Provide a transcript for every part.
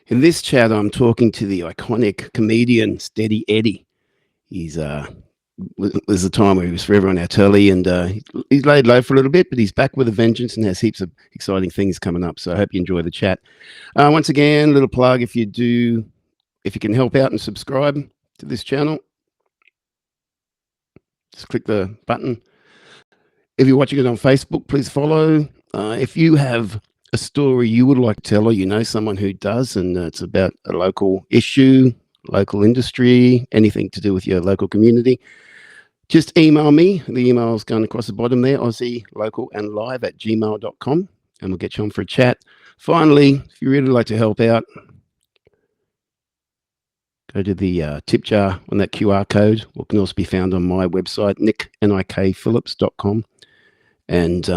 In this chat, I'm talking to the iconic comedian Steady Eddy. He's there's a time where he was forever on our telly, and he's laid low for a little bit, but he's back with a vengeance and has heaps of exciting things coming up. So I hope you enjoy the chat. Once again, little plug: if you can help out and subscribe to this channel, just click the button. If you're watching it on Facebook, please follow. If you have a story you would like to tell, or you know someone who does, and it's about a local issue, local industry, anything to do with your local community, just email me. The email is going across the bottom there, aussielocalandlive@gmail.com, and we'll get you on for a chat. Finally, if you really like to help out, go to the tip jar on that QR code, or can also be found on my website, nickphillips.com. And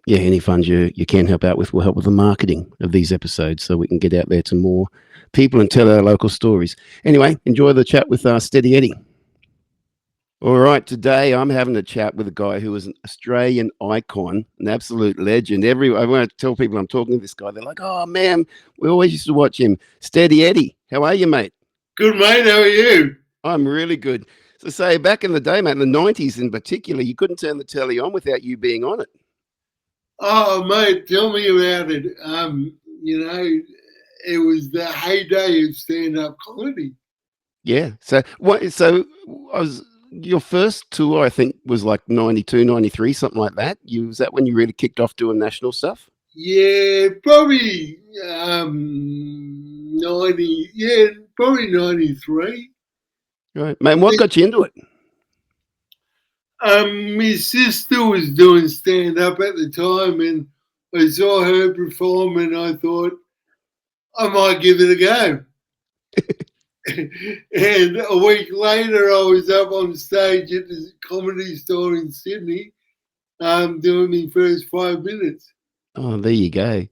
any funds you can help out with will help with the marketing of these episodes, so we can get out there to more people and tell our local stories. Anyway, enjoy the chat with Steady Eddy. All right, today I'm having a chat with a guy who is an Australian icon, an absolute legend. I want to tell people I'm talking to this guy. They're like, "Oh man, we always used to watch him." Steady Eddy, how are you, mate? Good, mate. How are you? I'm really good. So say back in the day, mate, in the 90s in particular, you couldn't turn the telly on without you being on it. Oh, mate, tell me about it. It was the heyday of stand-up comedy. Yeah. So your first tour, I think, was like 92, 93, something like that. Was that when you really kicked off doing national stuff? Yeah, probably 90. Yeah, probably 93. Right, man. What got you into it? My sister was doing stand-up at the time, and I saw her perform, and I thought I might give it a go. And a week later, I was up on stage at the Comedy Store in Sydney, doing my first 5 minutes. Oh, there you go,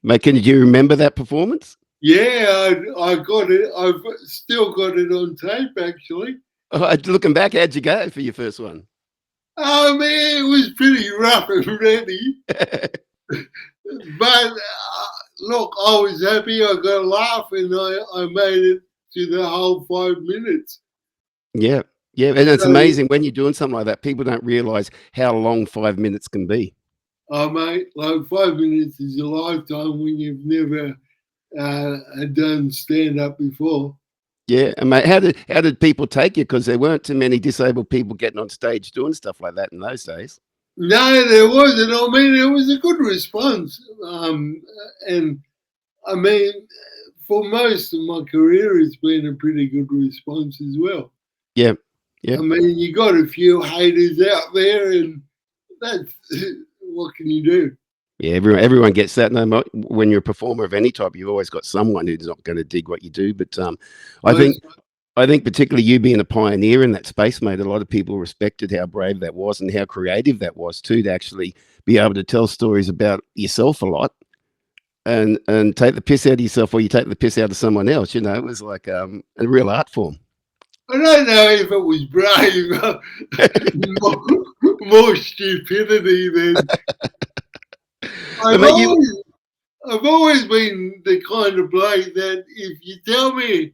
mate. Did you remember that performance? Yeah, I got it. I've still got it on tape, actually. Looking back, how'd you go for your first one? Oh man, it was pretty rough and ready. But look, I was happy. I got a laugh, and I made it to the whole 5 minutes. Yeah, and it's amazing when you're doing something like that. People don't realise how long 5 minutes can be. Oh, mate, like 5 minutes is a lifetime when you've never done stand-up before. Yeah, and mate, how did people take you? Because there weren't too many disabled people getting on stage doing stuff like that in those days. No, there wasn't. I mean, it was a good response. And I mean, for most of my career, it's been a pretty good response as well. Yeah. I mean, you got a few haters out there, and that's what can you do? Yeah, everyone gets that. No, when you're a performer of any type, you've always got someone who's not going to dig what you do. But I think particularly you being a pioneer in that space, mate, a lot of people respected how brave that was and how creative that was too, to actually be able to tell stories about yourself a lot and take the piss out of yourself, or you take the piss out of someone else. You know, it was like a real art form. I don't know if it was brave, more stupidity than. I've always been the kind of bloke that if you tell me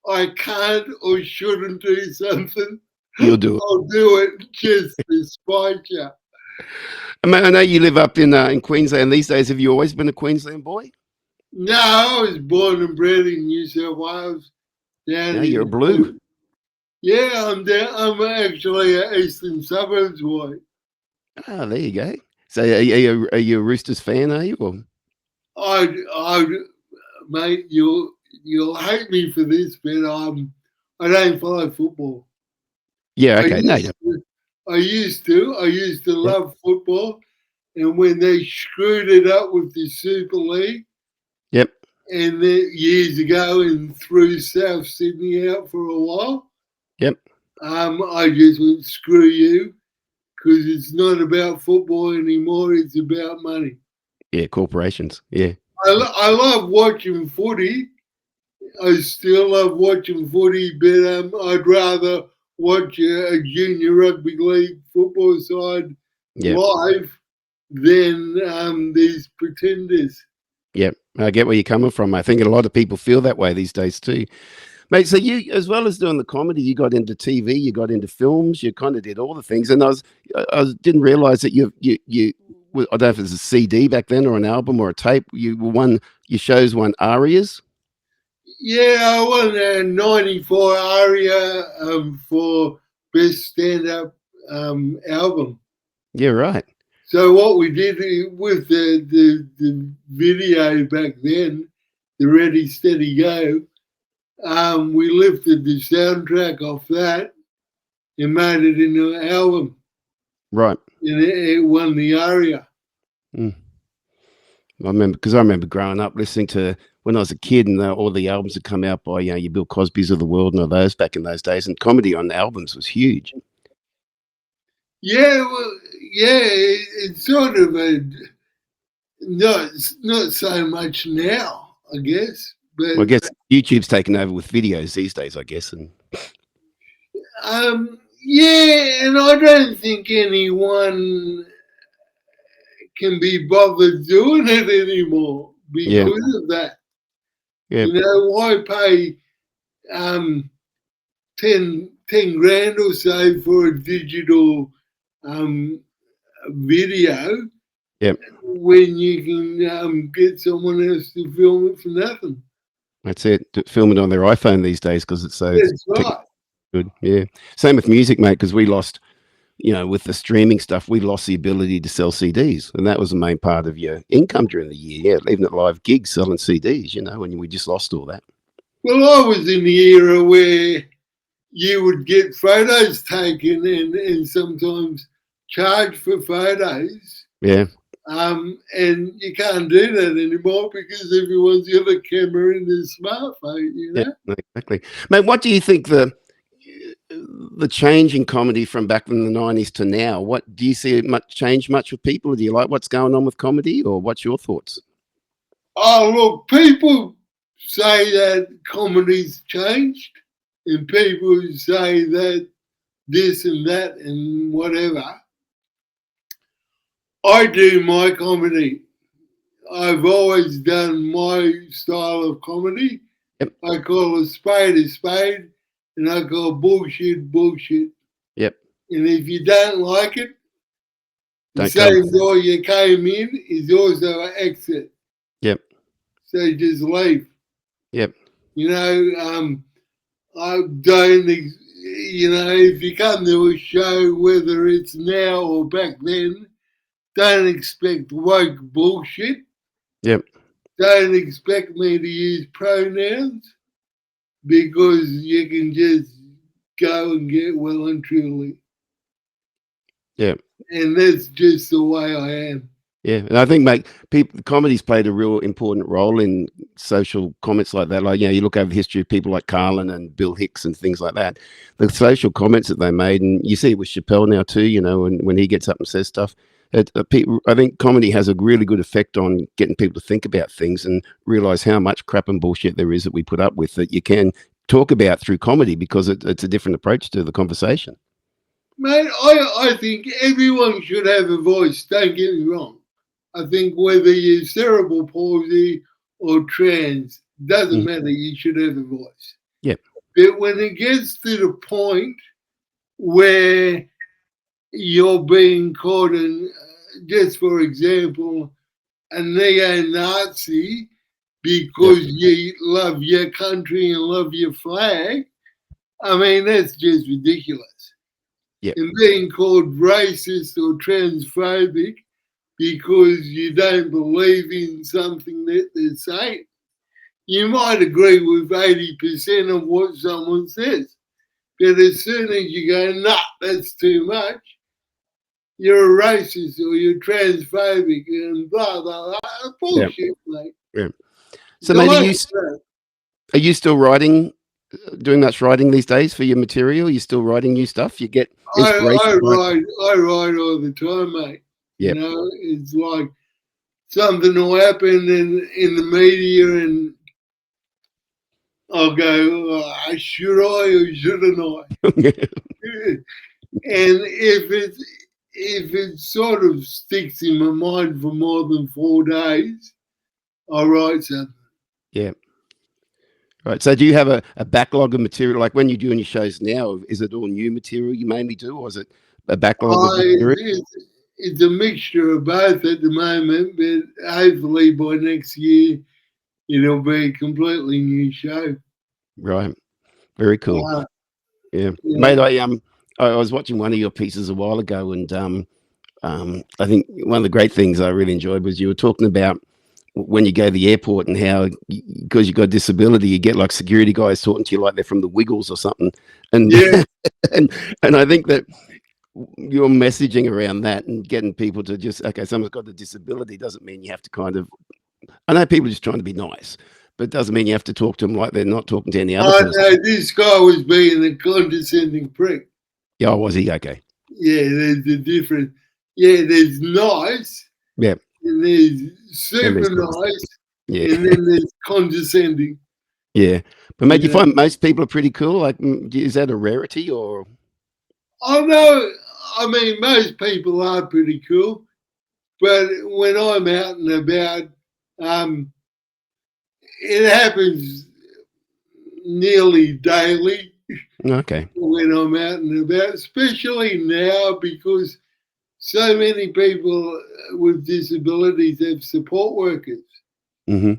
I can't or shouldn't do something, you'll do it. I'll do it just to spite you. I know you live up in Queensland these days. Have you always been a Queensland boy? No, I was born and bred in New South Wales. Now you're a blue. Yeah, I'm actually an Eastern Suburbs boy. Oh, there you go. So are you a Roosters fan, are you? Or? Mate, you'll hate me for this, but I don't follow football. Yeah, okay. I used to love football, and when they screwed it up with the Super League, and years ago, and threw South Sydney out for a while, I just went, screw you, because it's not about football anymore. It's about money. Yeah, corporations. Yeah. I love watching footy. I still love watching footy, but I'd rather watch a junior rugby league football side live than these pretenders. Yep. I get where you're coming from. I think a lot of people feel that way these days too. Mate, so you, as well as doing the comedy, you got into TV, you got into films, you kind of did all the things. And didn't realize that I don't know if it was a CD back then or an album or a tape. Your shows won arias. Yeah, I won a 94 aria for best stand-up album. Yeah, right. So what we did with the video back then, the Ready Steady Go, we lifted the soundtrack off that and made it into an album. Right. And it won the aria. Mm. I remember growing up listening to when I was a kid, and all the albums had come out by your Bill Cosby's of the world and all those back in those days, and comedy on the albums was huge. Yeah, well, yeah, it's sort of not so much now, I guess. But well, I guess YouTube's taken over with videos these days, I guess. And yeah, and I don't think anyone can be bothered doing it anymore because of that. Yeah. You know, why pay 10 grand or so for a digital video? Yep. When you can get someone else to film it for nothing. That's it. Film it on their iPhone these days because it's so right. Good. Yeah. Same with music, mate, because we lost, with the streaming stuff, we lost the ability to sell CDs. And that was the main part of your income during the year. Yeah. Even at live gigs selling CDs, and we just lost all that. Well, I was in the era where you would get photos taken and sometimes charge for photos. Yeah. And you can't do that anymore because everyone's got a camera in their smartphone, Yeah, exactly. Mate, what do you think the change in comedy from back in the 90s to now? What do you see much with people? Do you like what's going on with comedy, or what's your thoughts? Oh, look, people say that comedy's changed, and people say that this and that and whatever. I do my comedy. I've always done my style of comedy. Yep. I call a spade, and I call bullshit. Yep. And if you don't like it, the same door you came in is also an exit. Yep. So just leave. Yep. I don't, if you come to a show, whether it's now or back then, don't expect woke bullshit. Yep. Don't expect me to use pronouns because you can just go and get well and truly. Yeah. And that's just the way I am. Yeah, and I think, mate, comedy's played a real important role in social comments like that. Like, you look over the history of people like Carlin and Bill Hicks and things like that. The social comments that they made, and you see it with Chappelle now too. When he gets up and says stuff. I think comedy has a really good effect on getting people to think about things and realize how much crap and bullshit there is that we put up with that you can talk about through comedy because it's a different approach to the conversation. Mate, I think everyone should have a voice. Don't get me wrong. I think whether you're cerebral palsy or trans, doesn't matter. You should have a voice. Yep. But when it gets to the point where you're being called, just for example, a neo-Nazi because you love your country and love your flag, I mean, that's just ridiculous. Yep. And being called racist or transphobic because you don't believe in something that they're saying. You might agree with 80% of what someone says, but as soon as you go, nah, that's too much, you're a racist or you're transphobic and blah, blah, blah. Bullshit, mate. Yeah. So, mate, are you still writing, doing much writing these days for your material? You still writing new stuff? You get inspiration? I write all the time, mate. Yep. It's like something will happen in the media and I'll go, should I or shouldn't I? And if it sort of sticks in my mind for more than 4 days, I write something. Yeah. Right. So do you have a backlog of material? Like when you're doing your shows now, is it all new material you mainly do, or is it a backlog of material? It's a mixture of both at the moment, but hopefully by next year it'll be a completely new show. Right. Very cool. Yeah. Yeah. Mate, I was watching one of your pieces a while ago, and I think one of the great things I really enjoyed was you were talking about when you go to the airport and how, because you've got a disability, you get like security guys talking to you like they're from the Wiggles or something. And Yeah. and I think that your messaging around that and getting people to just, okay, someone's got a disability doesn't mean you have to kind of, I know people are just trying to be nice, but it doesn't mean you have to talk to them like they're not talking to any other person. No, this guy was being a condescending prick. Yeah, was he? Okay. Yeah, there's a difference. Yeah, there's nice. Yeah. And there's super nice. Yeah. And then there's condescending. Yeah. But mate, you find most people are pretty cool? Like, is that a rarity or? Oh, no. I mean, most people are pretty cool. But when I'm out and about, it happens nearly daily. Okay. When I'm out and about, especially now because so many people with disabilities have support workers. Mm-hmm.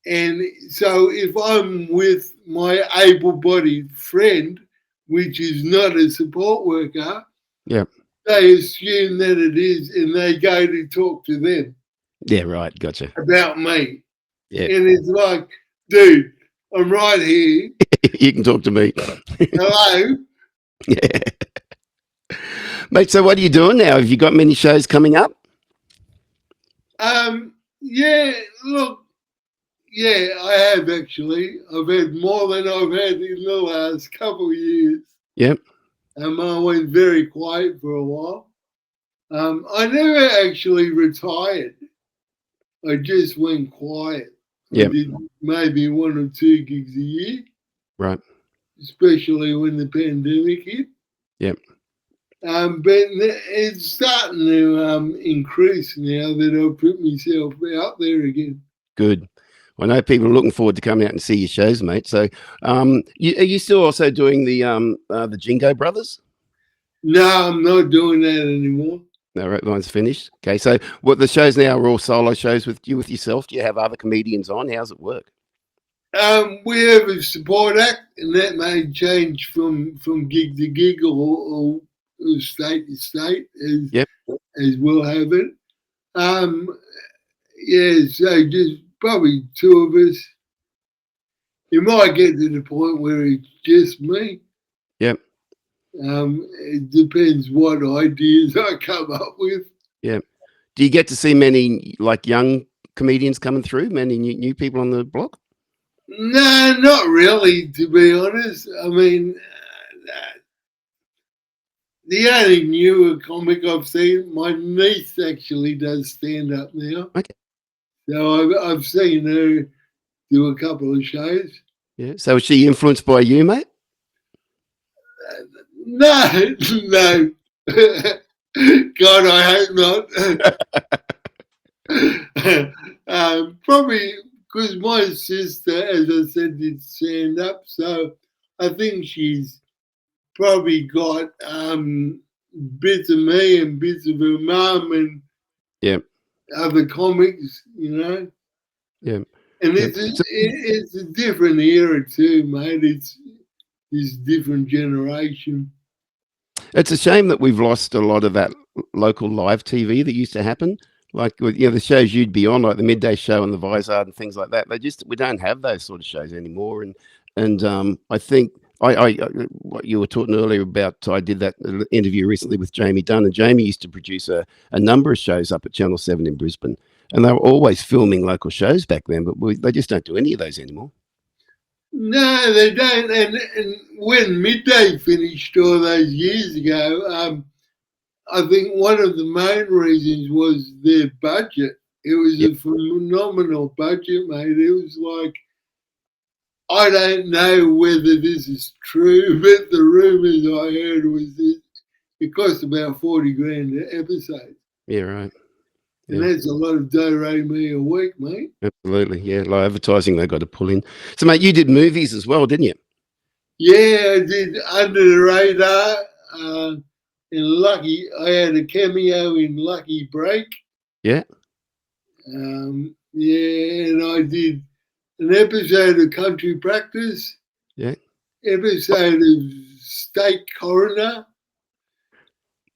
And so if I'm with my able-bodied friend, which is not a support worker, yeah, they assume that it is, and they go to talk to them. Yeah, right. Gotcha. About me. Yeah. And it's like, dude, I'm right here. You can talk to me. Hello. Yeah. Mate, so what are you doing now? Have you got many shows coming up? Yeah, look, yeah, I have actually. I've had more than I've had in the last couple of years. Yep. I went very quiet for a while. I never actually retired. I just went quiet. Yep. I did maybe 1 or 2 gigs a year. Right. Especially when the pandemic hit. Yep. But it's starting to increase now that I've put myself out there again. Good. I know people are looking forward to coming out and see your shows, mate. So, are you still also doing the Jingo Brothers? No, I'm not doing that anymore. No, right, mine's finished. Okay, so what the shows now are all solo shows with yourself. Do you have other comedians on? How's it work? We have a support act, and that may change from gig to gig or state to state as we'll have it. Yeah, so just probably 2 of us. It might get to the point where it's just me. Yep. It depends what ideas I come up with. Yeah. Do you get to see many like young comedians coming through? Many new people on the block? No, not really, to be honest. I mean, the only newer comic I've seen, my niece actually does stand up now. Okay. So I've seen her do a couple of shows. Yeah. So is she influenced by you, mate? No, no. God, I hope not. Probably because my sister, as I said, did stand up. So I think she's probably got bits of me and bits of her mum and other comics, you know. Yeah. And it's a different era too, mate. It's this different generation. It's a shame that we've lost a lot of that local live TV that used to happen. Like, the shows you'd be on, like the midday show and the Vizard and things like that. We don't have those sort of shows anymore. And I think what you were talking earlier about, I did that interview recently with Jamie Dunn, and Jamie used to produce a number of shows up at Channel 7 in Brisbane, and they were always filming local shows back then, but they just don't do any of those anymore. No, they don't. And when Midday finished all those years ago, I think one of the main reasons was their budget. It was a phenomenal budget, mate. It was like, I don't know whether this is true, but the rumours I heard was that it cost about 40 grand an episode. Yeah, right. And Yeah. that's a lot of do-re-mi a week, mate. Absolutely. Yeah. Like advertising, they got to pull in. So, mate, you did movies as well, didn't you? Yeah, I did Under the Radar. In Lucky, I had a cameo in Lucky Break. Yeah. Yeah, and I did an episode of Country Practice. Yeah. Episode of State Coroner.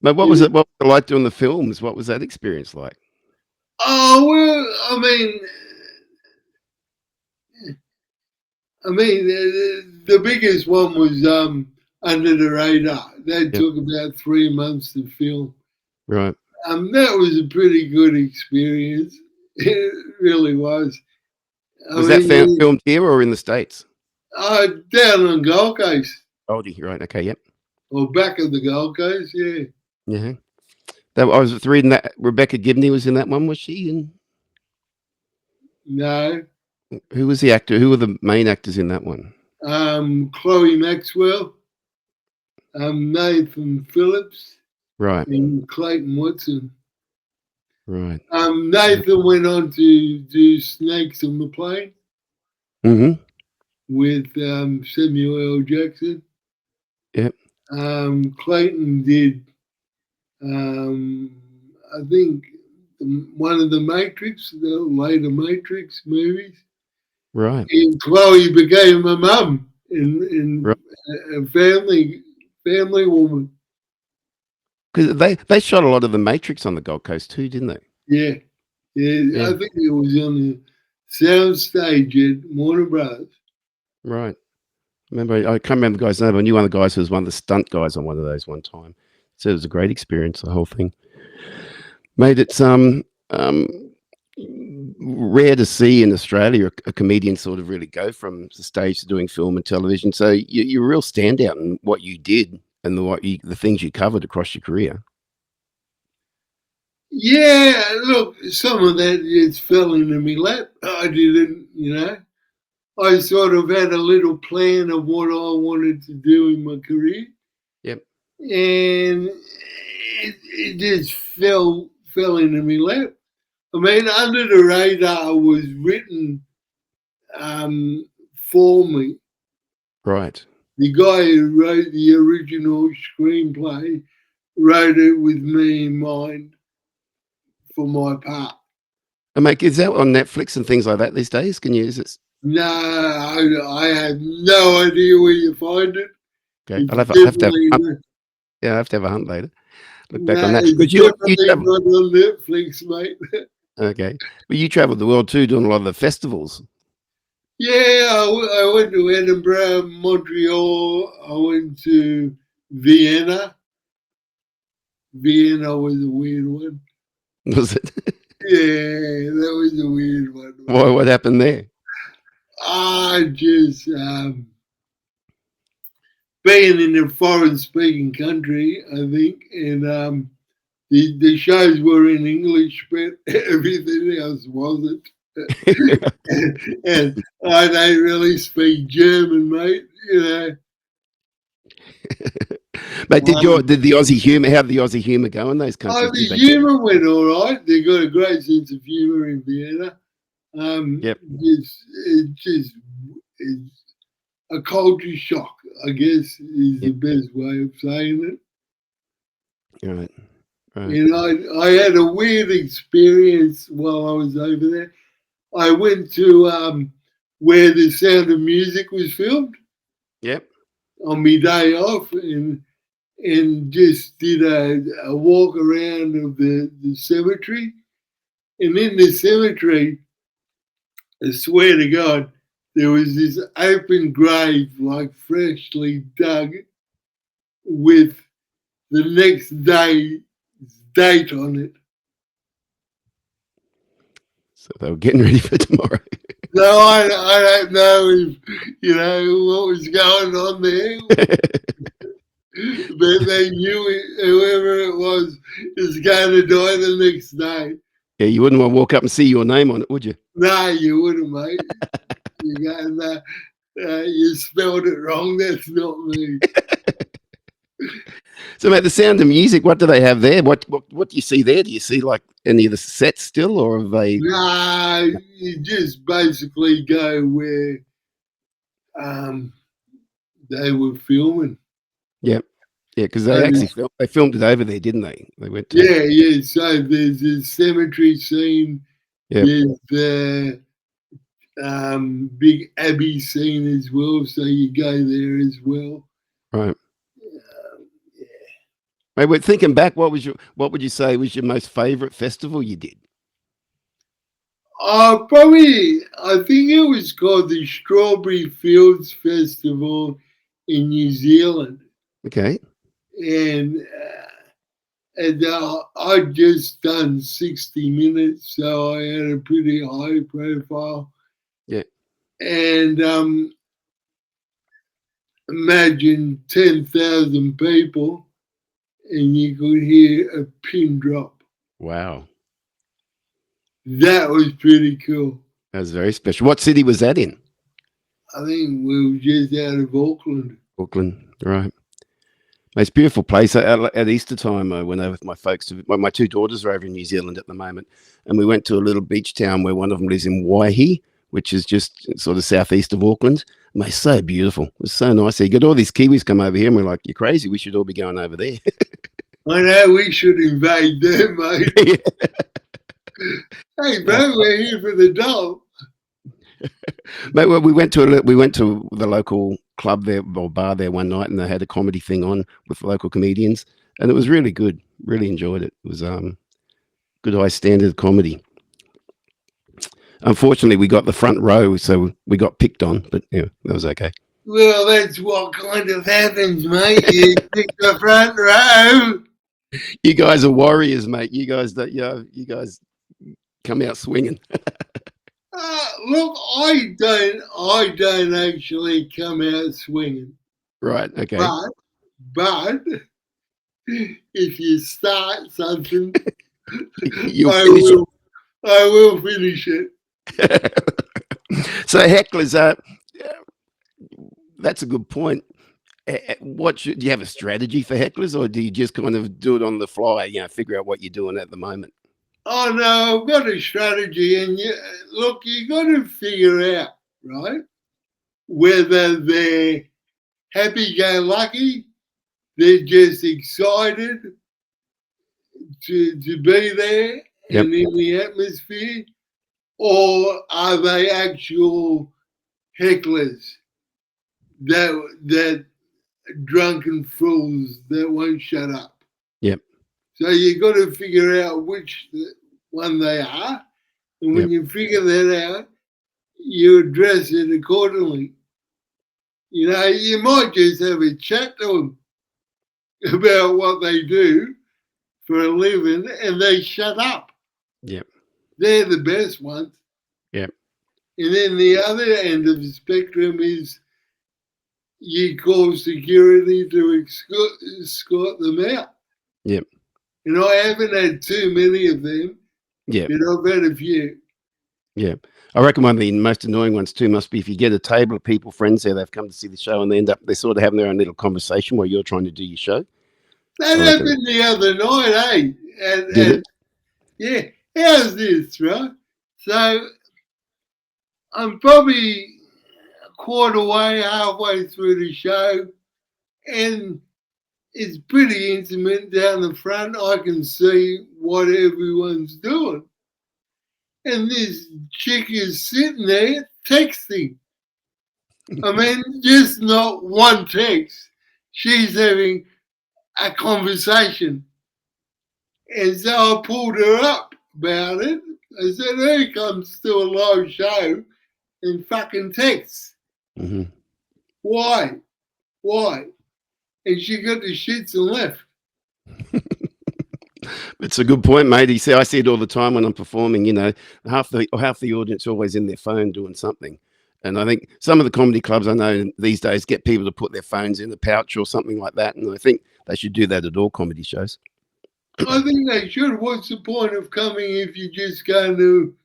But what was it? What was it like doing the films? What was that experience like? Oh well, the biggest one was Under the Radar. That took about 3 months to film. Right. That was a pretty good experience. It really was. Was that filmed here or in the States? Down on Gold Coast. Goldie, right? Okay. Yep. Or back of the Gold Coast, yeah. Yeah. I was reading that Rebecca Gibney was in that one. Was she in? No. Who was the actor? Who were the main actors in that one? Chloe Maxwell, Nathan Phillips, Right. and Clayton Watson. Right. Nathan went on to do Snakes on the Plane with Samuel L. Jackson. Yep. Clayton did, I think, one of the Matrix, the later Matrix movies. Right. And Chloe became a mum and a family woman. Because they shot a lot of the Matrix on the Gold Coast too, didn't they? Yeah. I think it was on the sound stage at Warner Bros. Right. I can't remember the guy's name, but I knew one of the guys who was one of the stunt guys on one of those one time. So it was a great experience, the whole thing. Mate, it's rare to see in Australia a comedian sort of really go from the stage to doing film and television. So you're a real standout in what you did and the things you covered across your career. Yeah, look, some of that just fell into my lap. I didn't, I sort of had a little plan of what I wanted to do in my career. Yep. And it just fell into my lap. I mean, Under the Radar was written for me. Right. The guy who wrote the original screenplay wrote it with me in mind for my part. And mate, is that on Netflix and things like that these days? Can you use it? No, I have no idea where you find it. Okay, I have to have a hunt later. Look back on that. It's definitely not on Netflix, mate. Okay, but you travelled the world too, doing a lot of the festivals. Yeah, I went to Edinburgh, Montreal. I went to Vienna. Vienna was a weird one. Was it? Yeah, that was a weird one. Why? What happened there? I just being in a foreign-speaking country, I think, and the shows were in English, but everything else wasn't. And I don't really speak German, mate. Mate, did the Aussie humour? How did the Aussie humour go in those countries? The humour went all right. They got a great sense of humour in Vienna. Yep. It's a culture shock, I guess, is the best way of saying it. Right. I had a weird experience while I was over there. I went to where The Sound of Music was filmed. Yep. On my day off, and just did a walk around of the cemetery. And in the cemetery, I swear to God, there was this open grave, like freshly dug, with the next day's date on it. So they were getting ready for tomorrow. No, I don't know if, what was going on there. But they knew whoever it was going to die the next day. Yeah, you wouldn't want to walk up and see your name on it, would you? No, you wouldn't, mate. You spelled it wrong. That's not me. So, mate, the Sound of Music, what do they have there? What do you see there? Do you see like any of the sets still, or have they? No, you just basically go where they were filming. Yeah, yeah, because they actually filmed it over there, didn't they? They went to. Yeah. So there's a cemetery scene. Yeah. There's the big abbey scene as well. So you go there as well. Right. Yeah. Mate, we're thinking back. What would you say was your most favourite festival you did? I think it was called the Strawberry Fields Festival in New Zealand. Okay. And I'd just done 60 minutes, so I had a pretty high profile. Yeah. And imagine 10,000 people and you could hear a pin drop. Wow. That was pretty cool. That was very special. What city was that in? I think we were just out of Auckland. Auckland, right. It's a beautiful place. At Easter time, I went over with my folks. My two daughters are over in New Zealand at the moment, and we went to a little beach town where one of them lives in Waihi, which is just sort of southeast of Auckland. And it's so beautiful. It was so nice. You got all these Kiwis come over here, and we're like, "You're crazy. We should all be going over there." I know we should invade them, mate. Hey, bro, we're here for the doll. Mate, well, we went to the local club there or bar there one night, and they had a comedy thing on with local comedians, and it was really good. Really enjoyed it. It was good high standard comedy. Unfortunately, we got the front row, so we got picked on, but yeah, that was okay. Well, that's what kind of happens, mate. You pick the front row. You guys are warriors, mate. You guys come out swinging. Look, I don't actually come out swinging. Right. Okay. But if you start something, I will finish it. So hecklers, that's a good point. Do you have a strategy for hecklers, or do you just kind of do it on the fly? Figure out what you're doing at the moment. Oh no, I've got a strategy, and you got to figure out, right, whether they're happy-go-lucky, they're just excited to be there and in the atmosphere, or are they actual hecklers that drunken fools that won't shut up? Yep. So you got to figure out which one they are, and when you figure that out, you address it accordingly. You might just have a chat to them about what they do for a living, and they shut up. Yep. They're the best ones. Yep. And then the other end of the spectrum is you call security to escort them out. Yep. I haven't had too many of them. Yeah. But I've had a few. Yeah. I reckon one of the most annoying ones too must be if you get a table of people, friends there, they've come to see the show, and they're sort of having their own little conversation while you're trying to do your show. That happened the other night, eh? Did it? Yeah. How's this, right? So I'm probably a quarter way, halfway through the show, and it's pretty intimate down the front. I can see what everyone's doing. And this chick is sitting there texting. I mean, just not one text. She's having a conversation. And so I pulled her up about it. I said, here comes to a live show and fucking texts. Mm-hmm. Why? And she got the shits and left. It's a good point, mate. I see it all the time when I'm performing. Half the audience are always in their phone doing something. And I think some of the comedy clubs I know these days get people to put their phones in the pouch or something like that. And I think they should do that at all comedy shows. I think they should. What's the point of coming if you're just going to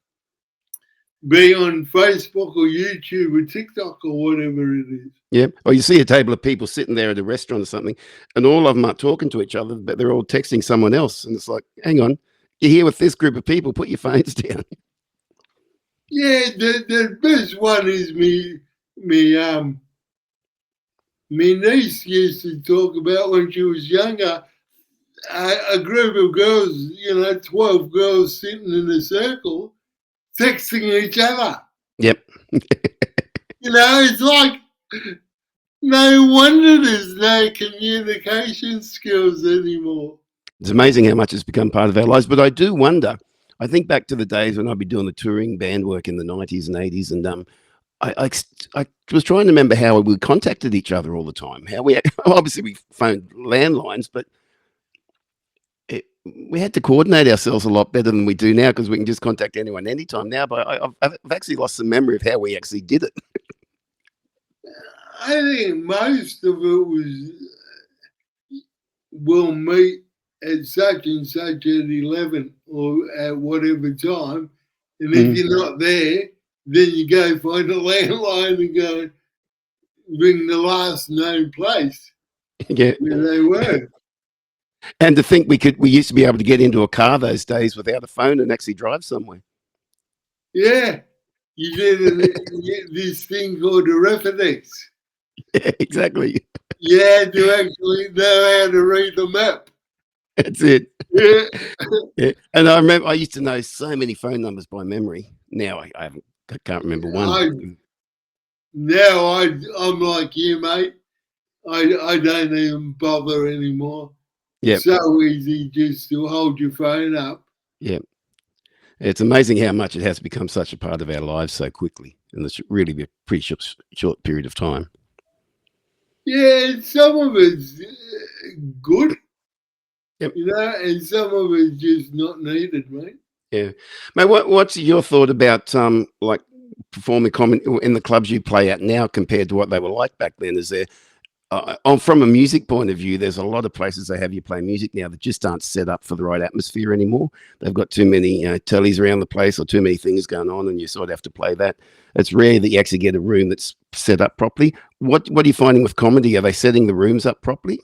be on Facebook or YouTube or TikTok or whatever it is. Yeah. Or you see a table of people sitting there at a restaurant or something, and all of them are talking to each other, but they're all texting someone else. And it's like, hang on, you're here with this group of people, put your phones down. Yeah, the best one is me niece used to talk about when she was younger, a group of girls, 12 girls sitting in a circle texting each other. Yep. It's like, no wonder there's no communication skills anymore. It's amazing how much it's become part of our lives. But I do wonder, I think back to the days when I'd be doing the touring band work in the 90s and 80s, and I was trying to remember how we contacted each other all the time. How we obviously we phoned landlines, but we had to coordinate ourselves a lot better than we do now, because we can just contact anyone anytime now. But I've actually lost some memory of how we actually did it. I think most of it was, we'll meet at such and such at 11 or at whatever time. And if you're not there, then you go find a landline and go ring the last known place where they were. And to think we used to be able to get into a car those days without a phone and actually drive somewhere. Yeah. You did this thing called a Refinex. Yeah, exactly. You had to actually know how to read the map. That's it. Yeah. Yeah. And I remember I used to know so many phone numbers by memory. Now I can't remember one. Now I'm like you, mate. I don't even bother anymore. Yeah. So easy just to hold your phone up. Yeah. It's amazing how much it has become such a part of our lives so quickly, and it's really a pretty short period of time. Yeah, some of it's good, yep. And some of it's just not needed, mate. Yeah, mate. What's your thought about like performing comedy in the clubs you play at now compared to what they were like back then? Is there, from a music point of view, there's a lot of places they have you play music now that just aren't set up for the right atmosphere anymore. They've got too many tellies around the place or too many things going on, and you sort of have to play that. It's rare that you actually get a room that's set up properly. What are you finding with comedy? Are they setting the rooms up properly?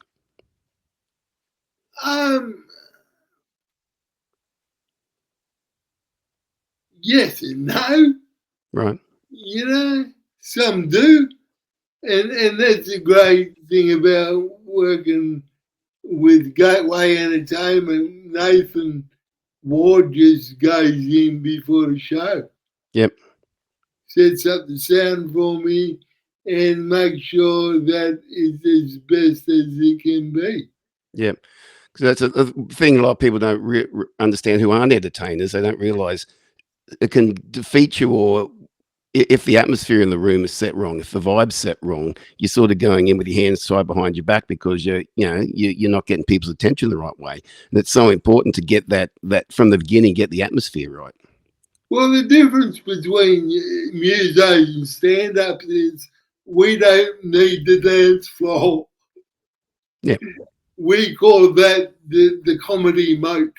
Yes and no. Right. Some do. And that's a great thing about working with Gateway Entertainment. Nathan Ward just goes in before the show. Yep. Sets up the sound for me and makes sure that it's as best as it can be. Yep. Because that's a thing a lot of people don't understand who aren't entertainers. They don't realise it can defeat you, or if the atmosphere in the room is set wrong, if the vibe's set wrong, you're sort of going in with your hands tied behind your back because you're not getting people's attention the right way. And it's so important to get that from the beginning, get the atmosphere right. Well, the difference between musos and stand-ups is we don't need the dance floor. Yeah. We call that the comedy moat.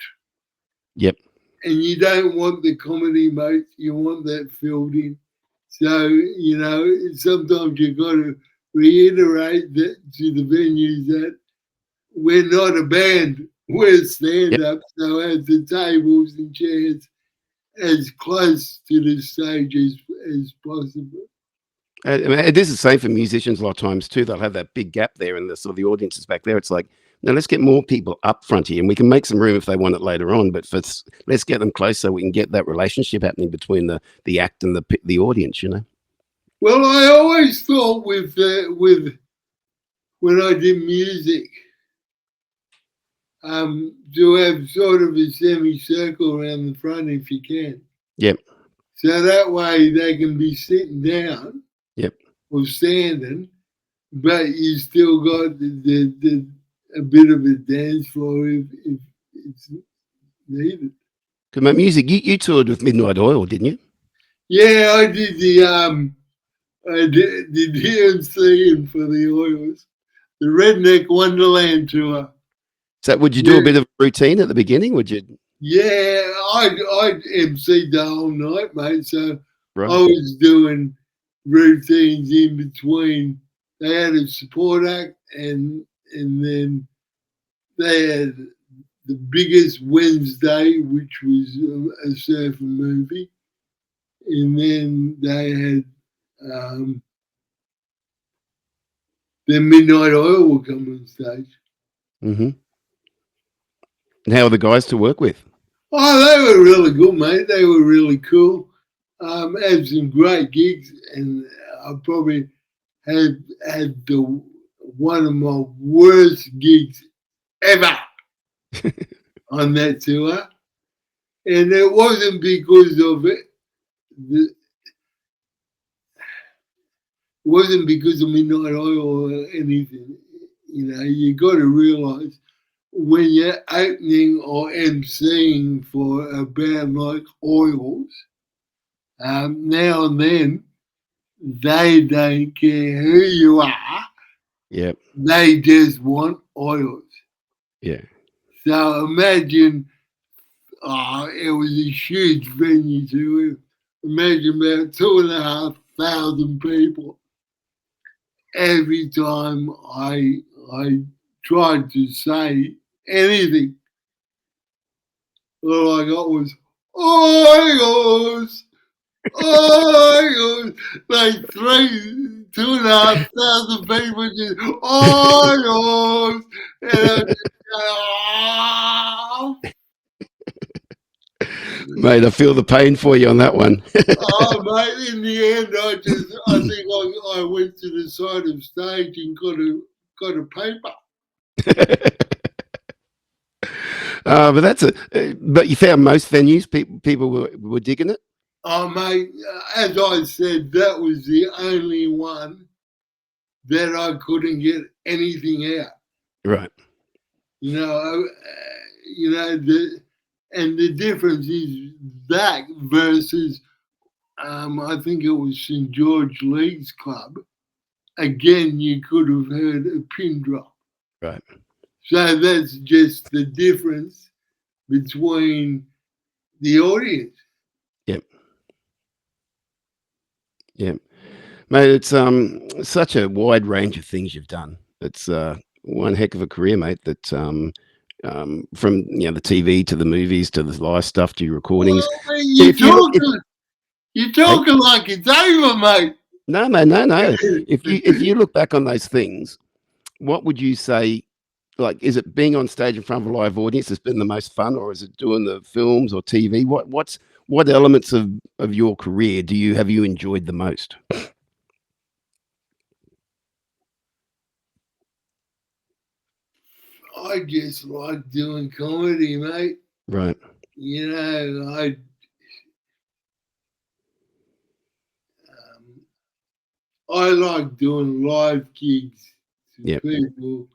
Yep. And you don't want the comedy moat, you want that filled in. So, sometimes you've got to reiterate that to the venues that we're not a band, we're stand-up. Yep. So as the tables and chairs as close to the stage as possible. It is the same for musicians a lot of times too. They'll have that big gap there and the sort of the audience is back there. It's like, now let's get more people up front here, and we can make some room if they want it later on, but let's get them close so we can get that relationship happening between the act and the audience, Well, I always thought with when I did music, to have sort of a semicircle around the front if you can. Yep. So that way they can be sitting down. Yep. Or standing, but you still got a bit of a dance floor if it's needed. Because my music, you toured with Midnight Oil, didn't you? Yeah, I did the DMC for the Oils, the Redneck Wonderland tour. So would you do a bit of routine at the beginning? Would you? Yeah, I emceed the whole night, mate. So Right. I was doing routines in between. They had a support act, and then they had the biggest Wednesday, which was a surfer movie, and then they had the Midnight Oil will come on stage. Mm-hmm. And how are the guys to work with? Oh, they were really good, mate. They were really cool. Had some great gigs, and I probably had the one of my worst gigs ever on that tour, and it wasn't because of it. It wasn't because of Midnight Oil or anything. You know, you got to realise when you're opening or emceeing for a band like Oils, now and then they don't care who you are. Yep. They just want Oils. Yeah. So imagine, it was a huge venue too. Imagine about 2,500 people. Every time I tried to say anything, all I got was Oils, Oils. Like 2,500 people just Oils, and I just oh, Mate, I feel the pain for you on that one. oh, mate, in the end, I think I went to the side of stage and got a paper. But but you found most venues people were digging it. Oh, mate, as I said, that was the only one that I couldn't get anything out. Right. You know, the difference is that versus, I think it was St. George League's Club. Again, you could have heard a pin drop. Right. So that's just the difference between the audience. Yep. Yep. Mate, it's such a wide range of things you've done. It's one heck of a career, mate. That from the TV to the movies to the live stuff to your recordings. Well, If you look, you're talking like it's over, mate. no, man, no. If you look back on those things, what would you say? Like, is it being on stage in front of a live audience that's been the most fun, or is it doing the films or TV? What elements of your career have you enjoyed the most? I just like doing comedy, mate. Right. You know, I like doing live gigs to Yep. people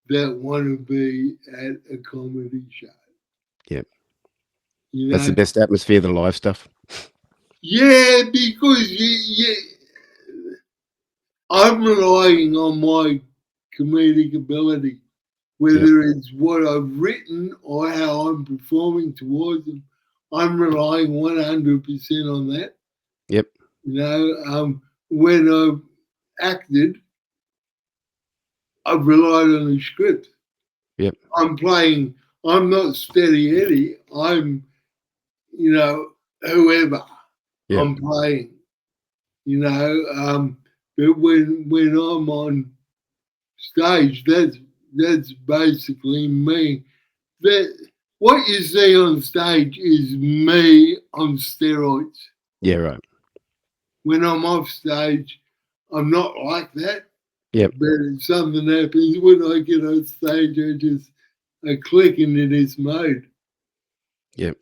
that want to be at a comedy show. Yep. You That's the know, best atmosphere, the live stuff. yeah, because I'm relying on my comedic ability, Yep. whether it's what I've written or how I'm performing towards them. I'm relying 100% on that. Yep. You know, when I've acted, I've relied on the script. Yep. I'm not Steady Eddy. I'm, whoever Yep. I'm playing. But when I'm on stage, that's basically me. That what you see on stage is me on steroids. Yeah. Right. When I'm off stage, I'm not like that. Yep. But something happens when I get on stage. I click into this mode. Yep.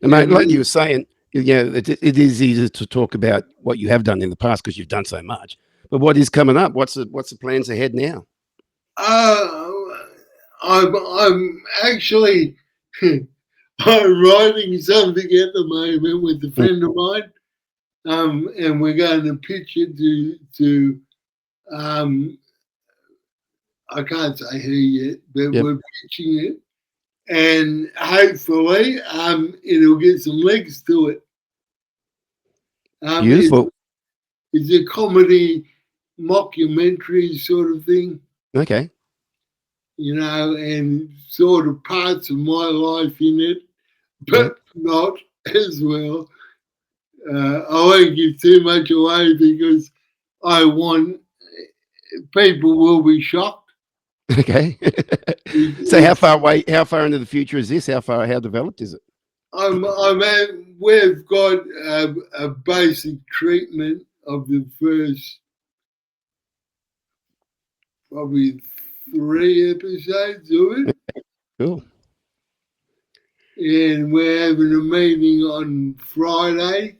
And mate, like you were saying, it is easy to talk about what you have done in the past because you've done so much. But what is coming up? What's the plans ahead now? I'm actually I'm writing something at the moment with a friend of mine, and we're going to pitch it to I can't say who yet, but Yep. we're pitching it, and hopefully it'll get some legs to it. Beautiful. It's a comedy mockumentary sort of thing. Okay. And sort of parts of my life in it, but not as well. I won't give too much away because I want people will be shocked. Okay. So how far into the future is this? How developed is it? We've got a basic treatment of the first probably 3 episodes of it. Cool. And we're having a meeting on Friday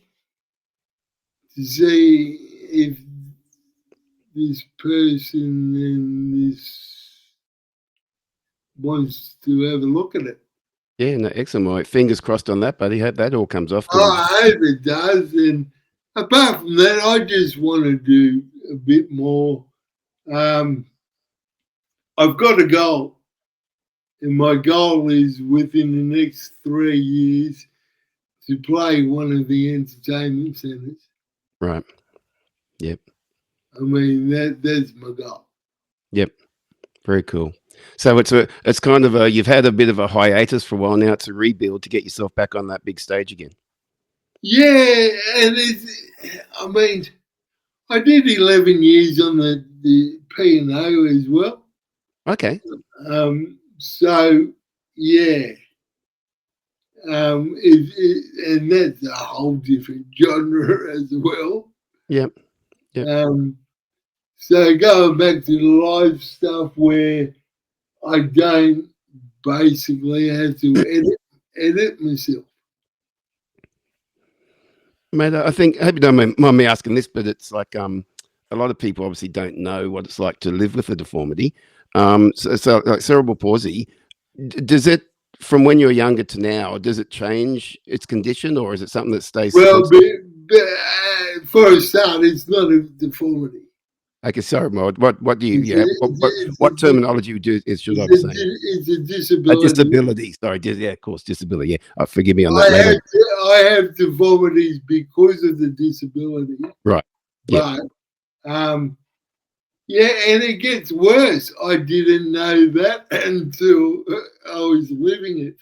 to see if this person and this wants to have a look at it. Yeah, no, excellent. Well, fingers crossed on that, buddy. Hope that all comes off. I hope it does. And apart from that, I just want to do a bit more. I've got a goal, and my goal is within the next 3 years to play one of the entertainment centres. Right. Yep. I mean, that's my goal. Yep. Very cool. So it's kind of you've had a bit of a hiatus for a while now. It's a rebuild to get yourself back on that big stage again. Yeah, and I mean, I did 11 years on the P&O as well. Okay. So yeah, and that's a whole different genre as well. Yep. So going back to the live stuff where I don't basically have to edit myself. Mate, I hope you don't mind me asking this, but it's like a lot of people obviously don't know what it's like to live with a deformity. So like cerebral palsy, does it, from when you're younger to now, does it change its condition, or is it something that stays? Well, for a start, it's not a deformity. Okay, sorry, Maud. What do you? What terminology you do? Should I be saying? It's a disability. A disability. Sorry. Yeah, of course, disability. Yeah. Forgive me on that. I have deformities because of the disability. Right. But yeah, and it gets worse. I didn't know that until I was living it.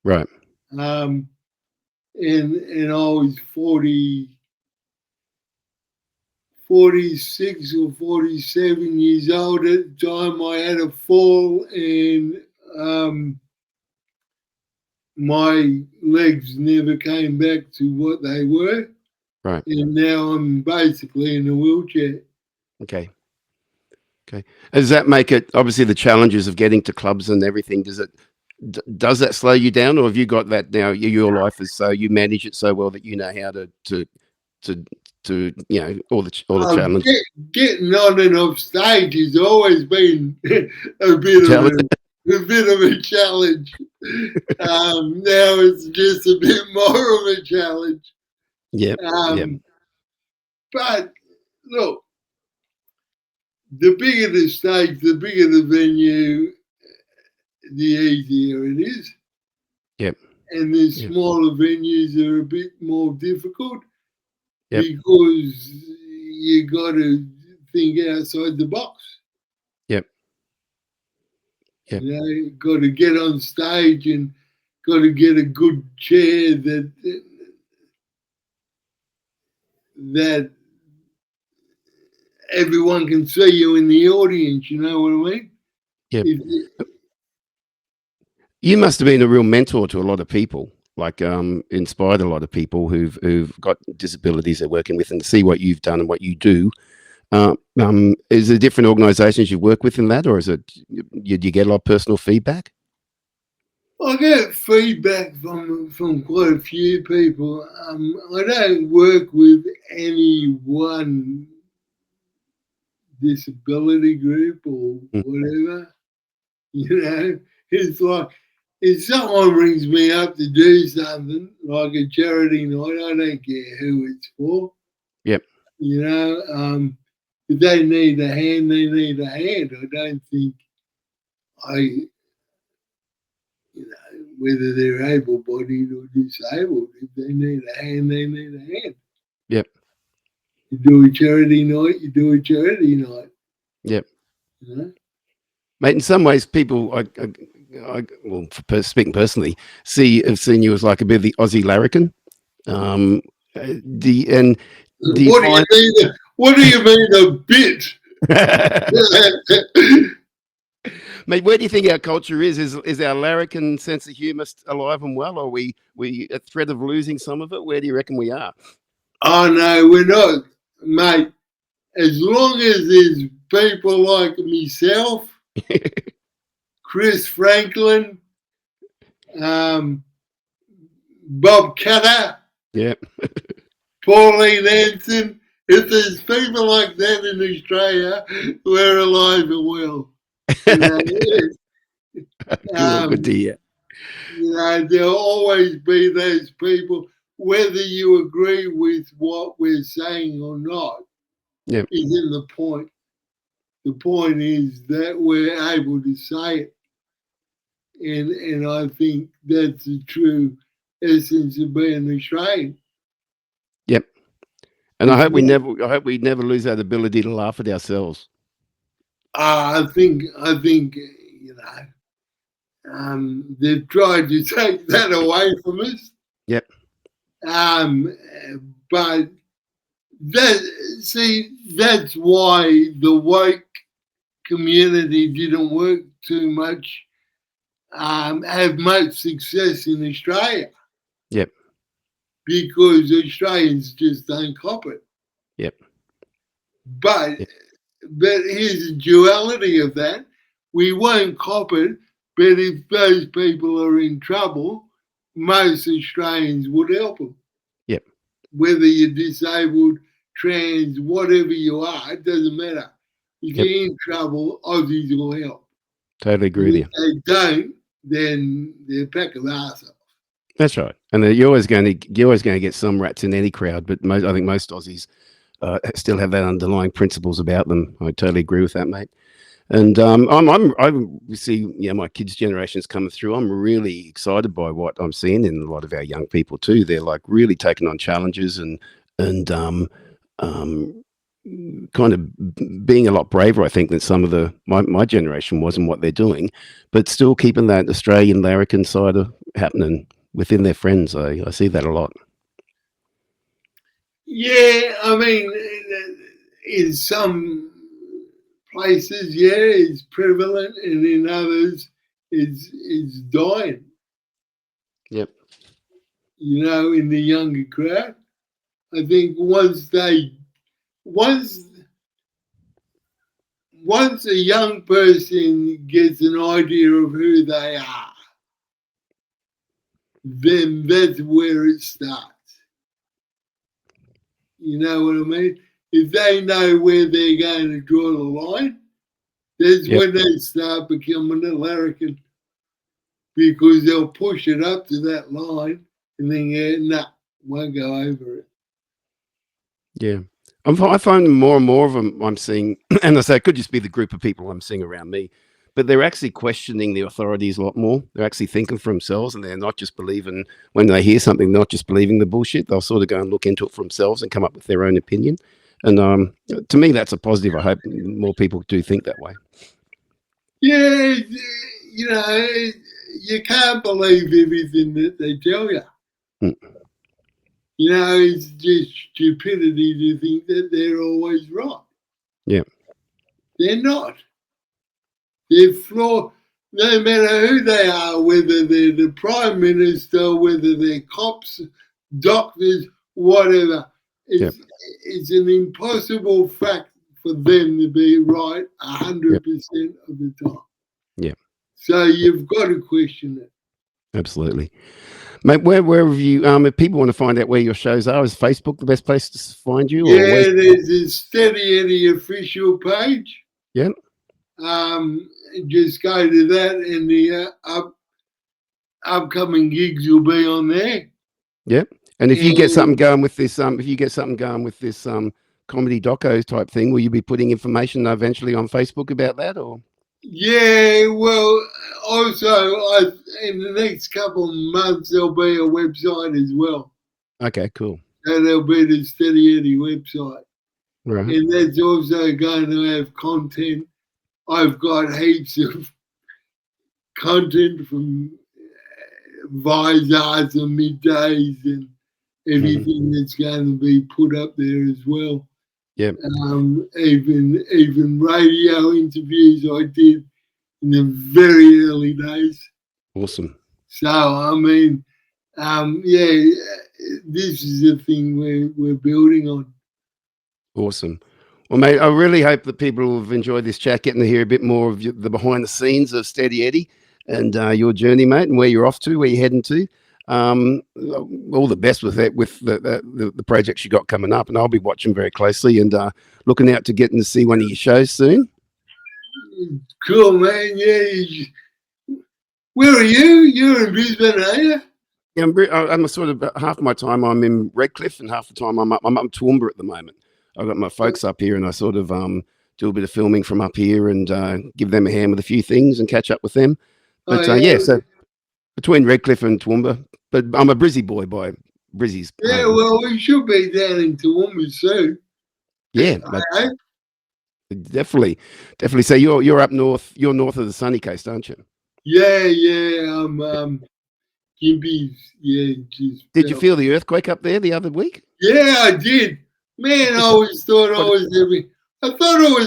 Right. And I was 46 or 47 years old at the time. I had a fall and my legs never came back to what they were. Right. And now I'm basically in a wheelchair. Okay. Does that make it, obviously the challenges of getting to clubs and everything, does that slow you down, or have you got that now? Your life is so, you manage it so well that you know how to all the challenges. Getting on and off stage has always been a bit of a challenge. Now it's just a bit more of a challenge. Yep. But look, the bigger the stage, the bigger the venue, the easier it is. Yep. And the smaller venues are a bit more difficult. Yep. Because you got to think outside the box. Yep. Got to get on stage and got to get a good chair that everyone can see you in the audience. You know what I mean? Yep. You must have been a real mentor to a lot of people. Like inspired a lot of people who've got disabilities they're working with, and to see what you've done and what you do. Is there different organisations you work with in that, or is it do you get a lot of personal feedback? I get feedback from quite a few people. I don't work with any one disability group or whatever. It's like, if someone rings me up to do something, like a charity night, I don't care who it's for. Yep. If they need a hand, they need a hand. I don't think whether they're able-bodied or disabled, if they need a hand, they need a hand. Yep. You do a charity night, you do a charity night. Yep. You know? Mate, in some ways, people, well, speaking personally, have seen you as like a bit of the Aussie larrikin. Do you find? What do you mean a bit? Mate, where do you think our culture is? Is our larrikin sense of humour alive and well, or are we at threat of losing some of it? Where do you reckon we are? Oh no, we're not, mate. As long as there's people like myself, Chris Franklin, Bob Cutter, Yeah. Pauline Hanson, if there's people like that in Australia, we're alive and well. You know, Good to hear. You know, there'll always be those people, whether you agree with what we're saying or not, Yep. isn't the point. The point is that we're able to say it. And I think that's the true essence of being Australian. Yep. And I hope we never lose that ability to laugh at ourselves. I think you know, they've tried to take that away from us. Yep. But that's why the woke community didn't work too much, have much success in Australia. Yep. Because Australians just don't cop it. Yep. But here's the duality of that. We won't cop it, but if those people are in trouble, most Australians would help them. Yep. Whether you're disabled, trans, whatever you are, it doesn't matter. If you're in trouble, Aussies will help. Totally agree with you. If they don't, then they're a pack of arseholes. That's right. And you're always going to get some rats in any crowd, but I think most Aussies still have that underlying principles about them. I totally agree with that, mate. And I see, my kids' generations coming through. I'm really excited by what I'm seeing in a lot of our young people too. They're like really taking on challenges and kind of being a lot braver, I think, than some of my generation was in what they're doing, but still keeping that Australian larrikin side of happening within their friends. I see that a lot. Yeah, I mean, in some places, it's prevalent, and in others, it's dying. Yep. You know, in the younger crowd, I think once a young person gets an idea of who they are, then that's where it starts. You know what I mean? If they know where they're going to draw the line, that's when they start becoming a larrikin, because they'll push it up to that line and then won't go over it. Yeah. I find more and more of them I'm seeing, and I say it could just be the group of people I'm seeing around me, but they're actually questioning the authorities a lot more. They're actually thinking for themselves, and they're not just believing when they hear something, not just believing the bullshit. They'll sort of go and look into it for themselves and come up with their own opinion. And to me, that's a positive. I hope more people do think that way. Yeah, you know, you can't believe everything that they tell you. Mm. You know, it's just stupidity to think that they're always right. Yeah. They're not. They're flawed. No matter who they are, whether they're the Prime Minister, whether they're cops, doctors, whatever, it's an impossible fact for them to be right 100% of the time. Yeah. So you've got to question it. Absolutely. Mate, where have you, if people want to find out where your shows are, is Facebook the best place to find you? Yeah, there's a Steady Eddy official page. Yeah. Just go to that, and the upcoming gigs will be on there. Yep. And if you get something going with this, comedy doco type thing, will you be putting information eventually on Facebook about that, or? Yeah, well, also, in the next couple of months, there'll be a website as well. Okay, cool. That'll be the Steady Eddy website. Right. And that's also going to have content. I've got heaps of content from Visars and middays and everything that's going to be put up there as well. Yep. Even radio interviews I did in the very early days. Awesome. So I mean, this is the thing we're building on. Awesome. Well, mate, I really hope that people have enjoyed this chat, getting to hear a bit more of the behind the scenes of Steady Eddy and your journey, mate, and where you're off to, where you're heading to. All the best with that, with the projects you got coming up, and I'll be watching very closely and looking out to getting to see one of your shows soon. Cool, man. Yeah. Where are you? You're in Brisbane, are you? Yeah, I'm sort of half my time I'm in Redcliffe, and half the time I'm up Toowoomba at the moment. I've got my folks up here, and I sort of do a bit of filming from up here and give them a hand with a few things and catch up with them. But so between Redcliffe and Toowoomba, but I'm a Brizzy boy by Brizzy's. Yeah, well, we should be down in Toowoomba soon. Yeah, definitely. So you're up north. You're north of the sunny coast, aren't you? Yeah. I'm Gimpy's. Yeah. Did you feel the earthquake up there the other week? Yeah, I did. Man, I always thought I was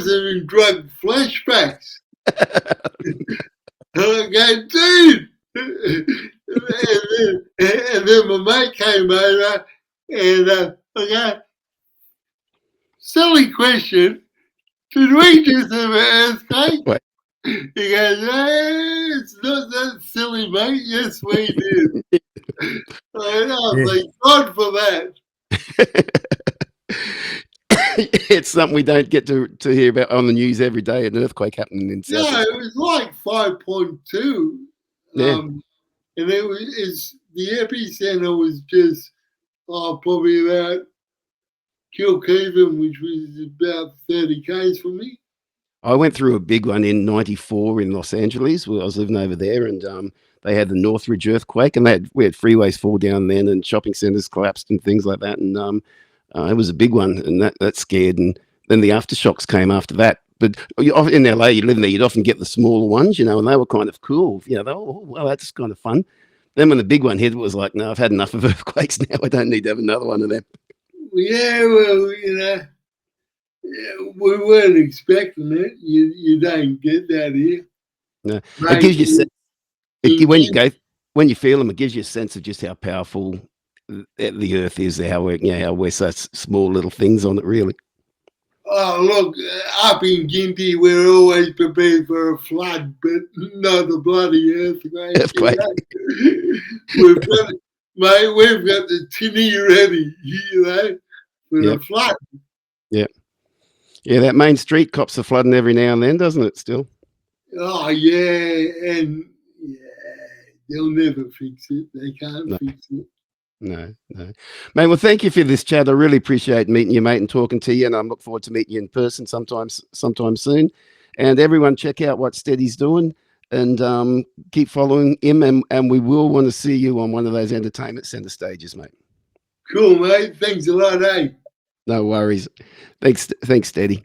having drug flashbacks. And I go, dude. and then my mate came over and I go, silly question. Did we just have an earthquake? What? He goes, it's not that silly, mate. Yes, we did. Thank God for that. It's something we don't get to hear about on the news every day. An earthquake happening in South. No, it was like 5.2. Yeah. And the epicenter was just probably about Kilkeven, which was about 30 k's from me. I went through a big one in '94 in Los Angeles, where I was living over there, and they had the Northridge earthquake, and we had freeways fall down then, and shopping centers collapsed and things like that, and it was a big one, and that scared. And then the aftershocks came after that. But in LA, you live there, you'd often get the smaller ones, and they were kind of cool. Well, that's kind of fun. Then when the big one hit, it was like, no, I've had enough of earthquakes now. I don't need to have another one of them. Yeah, well, we weren't expecting it. You don't get that here. No, it gives you when you feel them, it gives you a sense of just how powerful the earth is. How we're such small little things on it, really. Oh, look, up in Gympie, we're always prepared for a flood, but not a bloody earthquake. We've got the tinny ready, for a flood. Yeah. Yeah, that main street cops are flooding every now and then, doesn't it, still? Oh, yeah, and they'll never fix it. They can't fix it. No. Mate, well, thank you for this chat. I really appreciate meeting you, mate, and talking to you, and I look forward to meeting you in person sometime soon. And everyone, check out what Steady's doing, and keep following him, and we will want to see you on one of those entertainment centre stages, mate. Cool, mate. Thanks a lot, eh? No worries. Thanks, Steady.